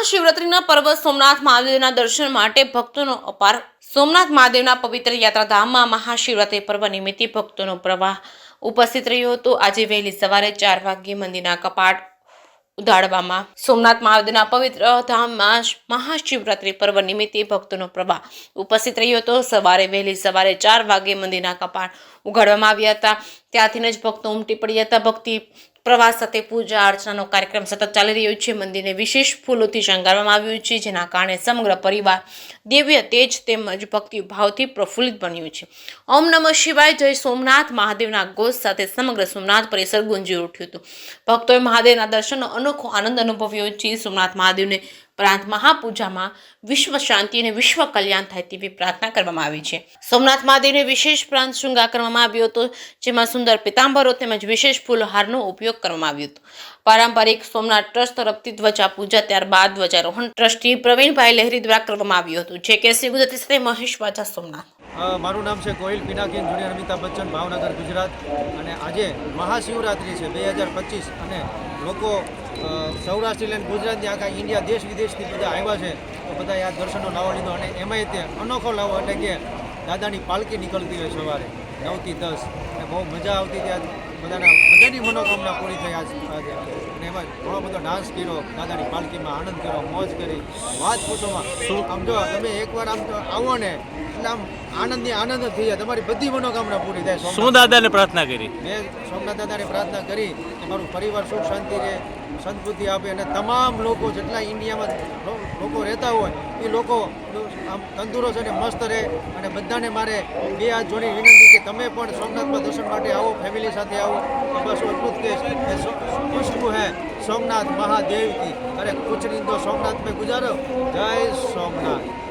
મહાશિવરાત્રિના પર્વ સોમનાથ મહાદેવના દર્શન માટે ભક્તોનો અપાર સોમનાથ મહાદેવના પવિત્ર યાત્રાધામમાં મહાશિવરાત્રિ પર્વ નિમિત્તે ભક્તોનો પ્રવાહ ઉપસ્થિત રહ્યો હતો। આજે વહેલી સવારે 4 વાગ્યે મંદિરના કપાટ ઉઘાડવામાં સોમનાથ મહાદેવના પવિત્ર ધામમાં મહાશિવરાત્રિ પર્વ નિમિત્તે ભક્તોનો પ્રવાહ ઉપસ્થિત રહ્યો હતો। સવારે વહેલી સવારે 4 વાગ્યે મંદિરના કપાટ ઉઘાડવામાં આવ્યા હતા। ત્યાંથી જ ભક્તો ઉમટી પડ્યા હતા। ભક્તિ પ્રવાસ સાથે પૂજા અર્ચનાનો કાર્યક્રમ સતત ચાલી રહ્યો છે। મંદિરને વિશેષ ફૂલોથી શણગારવામાં આવ્યું છે, જેના કારણે સમગ્ર પરિવાર દિવ્ય તેજ તેમજ ભક્તિ ભાવથી પ્રફુલ્લિત બન્યું છે। ઓમ નમઃ શિવાય, જય સોમનાથ મહાદેવના ઘોષ સાથે સમગ્ર સોમનાથ પરિસર ગુંજી ઉઠ્યું હતું। ભક્તોએ મહાદેવના દર્શનનો અનોખો આનંદ અનુભવ્યો છે। સોમનાથ મહાદેવને પ્રાંત મહાપૂજામાં વિશ્વ શાંતિ અને વિશ્વ કલ્યાણ થાય તેવી પ્રાર્થના કરવામાં આવી છે। સોમનાથ મહાદેવને વિશેષ પ્રાંત શૃંગાર કરવામાં આવ્યો હતો, જેમાં સુંદર પીતાંબરો તેમજ વિશેષ ફૂલહારનો ઉપયોગ કરવામાં આવ્યો હતો। પારંપરિક સોમનાથ ટ્રસ્ટ તરફથી ધ્વજા પૂજા, ત્યારબાદ ધ્વજારોહણ ટ્રસ્ટી પ્રવીણભાઈ લહેરી દ્વારા કરવામાં આવ્યું હતું। જે કે શ્રી ગુજરાતી સાથે મહેશ વાજા, સોમનાથ। મારું નામ છે ગોહિલ પિનાકિન, જુનિયર અમિતાભ બચ્ચન, ભાવનગર, ગુજરાત। અને આજે મહાશિવરાત્રિ છે 2025 અને લોકો સૌરાષ્ટ્ર લઈને ગુજરાતની આખા ઇન્ડિયા દેશ વિદેશથી બધા આવ્યા છે, તો બધા આ દર્શનનો લાવો લીધો। અને એમાંય તે અનોખો લાવો એટલે કે દાદાની પાલકી નીકળતી હોય સવારે 9 થી 10 અને બહુ મજા આવતી હતી। બધાની મનોકામના પૂરી થઈ આજે અને એમાં ઘણો બધો ડાન્સ કર્યો, દાદાની પાલકીમાં આનંદ કર્યો, મોજ કરી, વાત પૂછોમાં। આમ જો તમે એકવાર આમ આવો ને એટલે આમ આનંદ થઈ જાય, તમારી બધી મનોકામના પૂરી થાય। શું દાદાને પ્રાર્થના કરી? મેં સોમનાથ દાદાને પ્રાર્થના કરી કે મારું પરિવાર સુખ શાંતિ રહે, સદબુદ્ધિ આપે અને તમામ લોકો જેટલા ઇન્ડિયામાં લોકો રહેતા હોય એ લોકો આમ તંદુરસ્ત અને મસ્ત રહે। અને બધાને મારે 2 હાથ જોડી વિનંતી કે તમે પણ સોમનાથમાં દર્શન માટે આવો, ફેમિલી સાથે આવો। તો બસ એટલું જ કહીશ, ખુશ્બુ હે સોમનાથ મહાદેવ કી, અરે કુછ નહીં તો સોમનાથ में गुजारो। जय सोमनाथ।